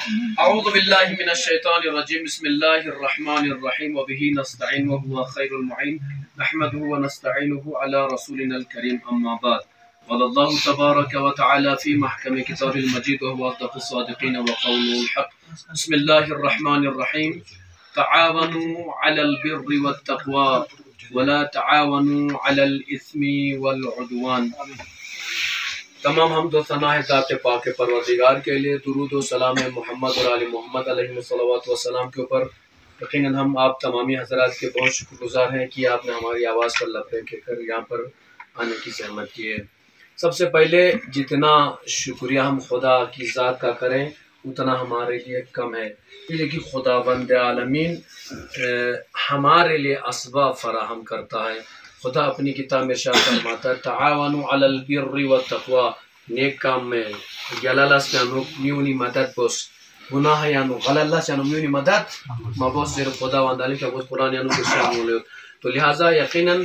اعوذ باللہ من الشیطان الرجیم بسم اللہ الرحمن الرحیم وبہ نستعین وهو خیر المعین نحمده ونستعینه علی رسولنا الکریم اما بعد قال اللہ تبارک وتعالی فی محکم کتاب المجید وهو اصدق الصادقین وقوله الحق بسم اللہ الرحمن الرحیم تعاونوا علی البر والتقوى ولا تعاونوا علی الاثم والعدوان۔ تمام حمد و ثنا ہے ذات پاک پروردگار کے لیے، درود و سلام ہے محمد اور آل محمد علیہ الصلوات والسلام کے اوپر۔ یقیناً ہم آپ تمامی حضرات کے بہت شکر گزار ہیں کہ آپ نے ہماری آواز پر لبیک کہہ کر یہاں پر آنے کی زحمت کی ہے۔ سب سے پہلے جتنا شکریہ ہم خدا کی ذات کا کریں اتنا ہمارے لیے کم ہے، اس لیے کہ خداوند عالمین ہمارے لیے اسباب فراہم کرتا ہے۔ خدا اپنی کتاب میں ارشاد فرماتا ہے تعاونوا علی البر والتقوی، نیک کام میں گلالس یانو میونی مدد بوس گناہ یانو غلالس یانو میونی مدد مبوس صرف خداوند علی کا بوس قرآن یانو کو شامل۔ تو لہٰذا یقیناً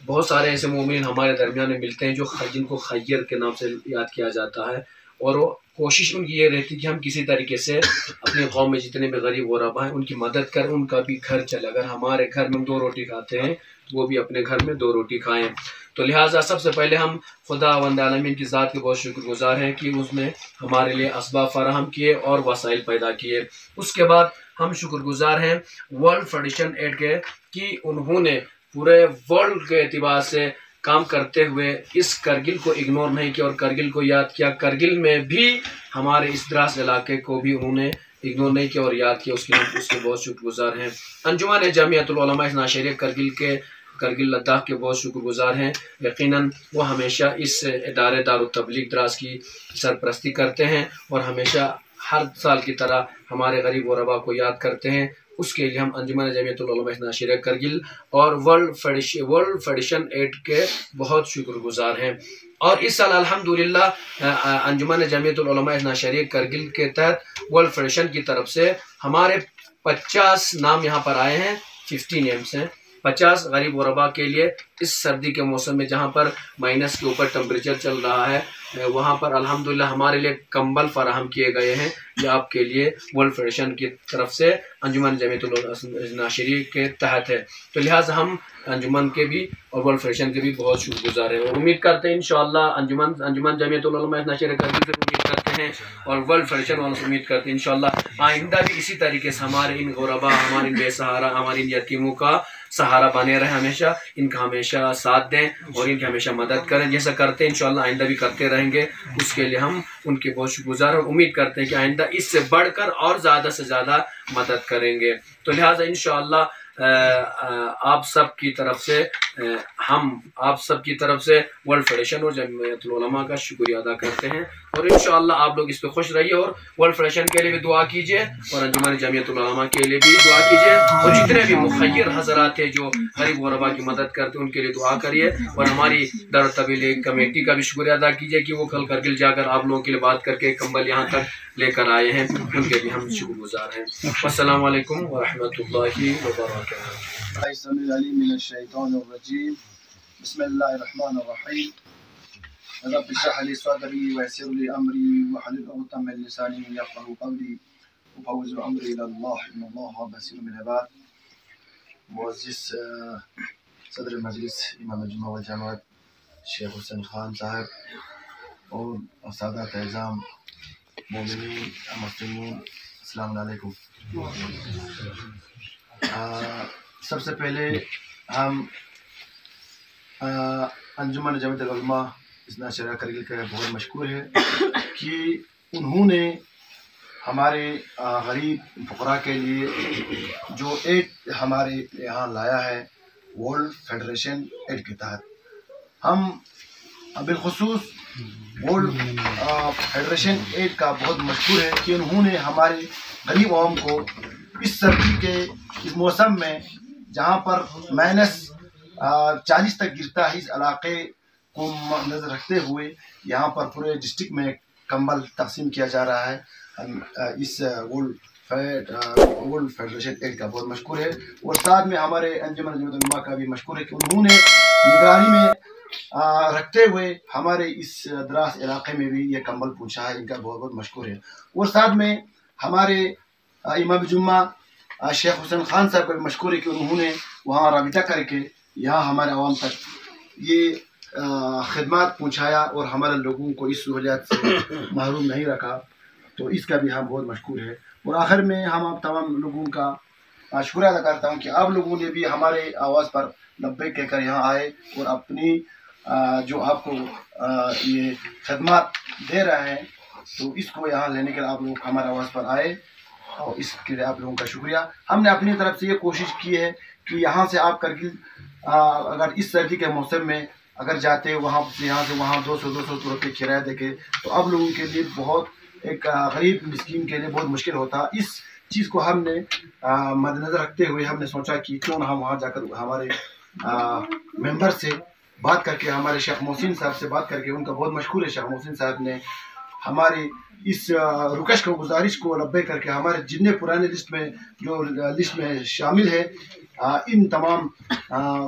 بہت سارے ایسے مومنین ہمارے درمیان میں ملتے ہیں جو جن کو خیر کے نام سے یاد کیا جاتا ہے، اور وہ کوشش ان کی یہ رہتی کہ ہم کسی طریقے سے اپنی قوم میں جتنے بھی غریب غربا ہیں ان کی مدد کریں، ان کا بھی گھر چلے۔ اگر ہمارے گھر میں ہم 2 روٹی کھاتے ہیں وہ بھی اپنے گھر میں 2 روٹی کھائیں۔ تو لہٰذا سب سے پہلے ہم خداوند عالمین کی ذات کے بہت شکر گزار ہیں کہ اس نے ہمارے لیے اسباب فراہم کیے اور وسائل پیدا کیے۔ اس کے بعد ہم شکر گزار ہیں ورلڈ فیڈریشن ایڈ کے کہ انہوں نے پورے ورلڈ کے اعتبار سے کام کرتے ہوئے اس کرگل کو اگنور نہیں کیا اور کرگل کو یاد کیا۔ کرگل میں بھی ہمارے اس دراز علاقے کو بھی انہوں نے اگنور نہیں کیا اور یاد کیا، اس کے بہت شکر گزار ہیں۔ انجمن جامعۃ العلماء اثنا عشریہ کرگل لداخ کے بہت شکر گزار ہیں۔ یقیناً وہ ہمیشہ اس ادارے دارالتبلیغ دراز کی سرپرستی کرتے ہیں اور ہمیشہ ہر سال کی طرح ہمارے غریب غربا کو یاد کرتے ہیں۔ اس کے لیے ہم انجمن جامعۃ العلماء اثنا عشریہ کرگل اور ورلڈ فیڈریشن ایڈ کے بہت شکر گزار ہیں۔ اور اس سال الحمدللہ انجمن جامعۃ العلماء اثنا عشریہ کرگل کے تحت ورلڈ فیڈریشن کی طرف سے ہمارے 50 نام یہاں پر آئے ہیں، 50 نیمز ہیں 50 غریب غربا کے لیے۔ اس سردی کے موسم میں جہاں پر مائنس کے اوپر ٹمپریچر چل رہا ہے وہاں پر الحمدللہ ہمارے لیے کمبل فراہم کیے گئے ہیں، یہ آپ کے لیے ورلڈ فیڈریشن کی طرف سے انجمن جامعۃ العلماء اثنا عشریہ کے تحت ہے۔ تو لہٰذا ہم انجمن کے بھی اور ورلڈ فیڈریشن کے بھی بہت شکر گزار ہیں اور امید کرتے ہیں انشاءاللہ انجمن جامعۃ العلماء اثنا عشریہ کرگل سے امید کرتے ہیں اور ورلڈ فیڈریشن والوں سے امید کرتے ہیں انشاءاللہ آئندہ بھی اسی طریقے سے ہمارے ان غربا، ہمارے ان بے سہارا، ہمارے ان یتیموں کا سہارا بنے رہے، ہمیشہ ان کا ہمیشہ ساتھ دیں اور ان کی ہمیشہ مدد کریں، جیسا کرتے ہیں انشاءاللہ آئندہ بھی کرتے رہیں گے۔ اس کے لیے ہم ان کے بہت شکر گزار اور امید کرتے ہیں کہ آئندہ اس سے بڑھ کر اور زیادہ سے زیادہ مدد کریں گے۔ تو لہٰذا انشاءاللہ آپ سب کی طرف سے ورلڈ فیڈریشن اور جامعۃ العلماء کا شکریہ ادا کرتے ہیں اور انشاءاللہ آپ لوگ اس پہ خوش رہیے اور ورلڈ فیڈریشن کے لیے بھی دعا کیجیے اور انجمن جامعۃ العلماء کے لیے بھی دعا کیجیے اور جتنے بھی مخیر حضرات ہیں جو غریب غربا کی مدد کرتے ہیں ان کے لیے دعا کریے اور ہماری دارالتبلیغ کمیٹی کا بھی شکریہ ادا کیجیے کہ وہ کل کرگل جا کر آپ لوگوں کے لیے بات کر کے کمبل یہاں تک لے کر آئے ہیں، ان کے بھی ہم شکر گزار ہیں۔ السلام علیکم ورحمۃ اللہ وبرکاتہ۔ السميع العليم من الشيطان الرجيم بسم الله الرحمن الرحيم رب اشرح لي صدري ويسر لي امري واحلل عقدة من لساني يفقهوا قولي وفوز امري الى الله ان الله بصير بالعباد۔ معزز صدر مجلس امام الجمعہ والجماعت شیخ حسین خان صاحب اور سادات اعظام مومنین مسلمین، السلام علیکم۔ سب سے پہلے ہم انجمن جامعۃ العلماء اثنا عشریہ کرگل کا بہت مشکور ہے کہ انہوں نے ہمارے غریب فقراء کے لیے جو ایڈ ہمارے یہاں لایا ہے ورلڈ فیڈریشن ایڈ کے تحت۔ ہم بالخصوص ورلڈ فیڈریشن ایڈ کا بہت مشکور ہے کہ انہوں نے ہمارے غریب عوام کو اس سردی کے اس موسم میں جہاں پر -40 تک گرتا ہے، اس علاقے کو نظر رکھتے ہوئے یہاں پر پورے ڈسٹرکٹ میں کمبل تقسیم کیا جا رہا ہے۔ اس ورلڈ فیڈریشن ایڈ کا بہت مشکور ہے اور ساتھ میں ہمارے انجمن جامعۃ العلماء کا بھی مشکور ہے کہ انہوں نے نگرانی میں رکھتے ہوئے ہمارے اس دراز علاقے میں بھی یہ کمبل پہنچا ہے، ان کا بہت بہت مشکور ہے۔ اور ساتھ میں ہمارے امام جمعہ شیخ حسین خان صاحب کا بھی مشکور ہے کہ انہوں نے وہاں رابطہ کر کے یہاں ہمارے عوام تک یہ خدمات پہنچایا اور ہمارے لوگوں کو اس سہولیات سے محروم نہیں رکھا، تو اس کا بھی ہم بہت مشکور ہے۔ اور آخر میں ہم آپ تمام لوگوں کا شکریہ ادا کرتا ہوں کہ آپ لوگوں نے بھی ہمارے آواز پر لبیک کہہ کر یہاں آئے اور اپنی جو آپ کو یہ خدمات دے رہے ہیں تو اس کو یہاں لینے کے لیے آپ لوگ ہمارے آواز پر آئے، اور اس کے لیے آپ لوگوں کا شکریہ۔ ہم نے اپنی طرف سے یہ کوشش کی ہے کہ یہاں سے آپ کرگل اگر اس سردی کے موسم میں اگر جاتے وہاں سے یہاں سے وہاں 200 روپے کرایہ دے کے، تو آپ لوگوں کے لیے بہت ایک غریب مسکین کے لیے بہت مشکل ہوتا۔ اس چیز کو ہم نے مد نظر رکھتے ہوئے ہم نے سوچا کہ کیوں نہ ہم وہاں جا کر ہمارے ممبر سے بات کر کے، ہمارے شیخ محسن صاحب سے بات کر کے، ان کا بہت مشکور ہے شیخ محسن صاحب نے ہماری اس رکش کو گزارش کو لبے کر کے ہمارے جتنے پرانے لسٹ میں شامل ہے ان تمام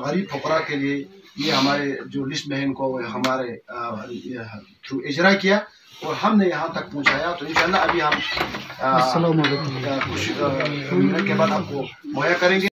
غریب فقراء کے لیے یہ ہمارے جو لسٹ میں ہے ان کو ہمارے تھرو اجرا کیا اور ہم نے یہاں تک پہنچایا۔ تو انشاءاللہ ابھی ہم کچھ منٹ کے بعد آپ کو مہیا کریں گے۔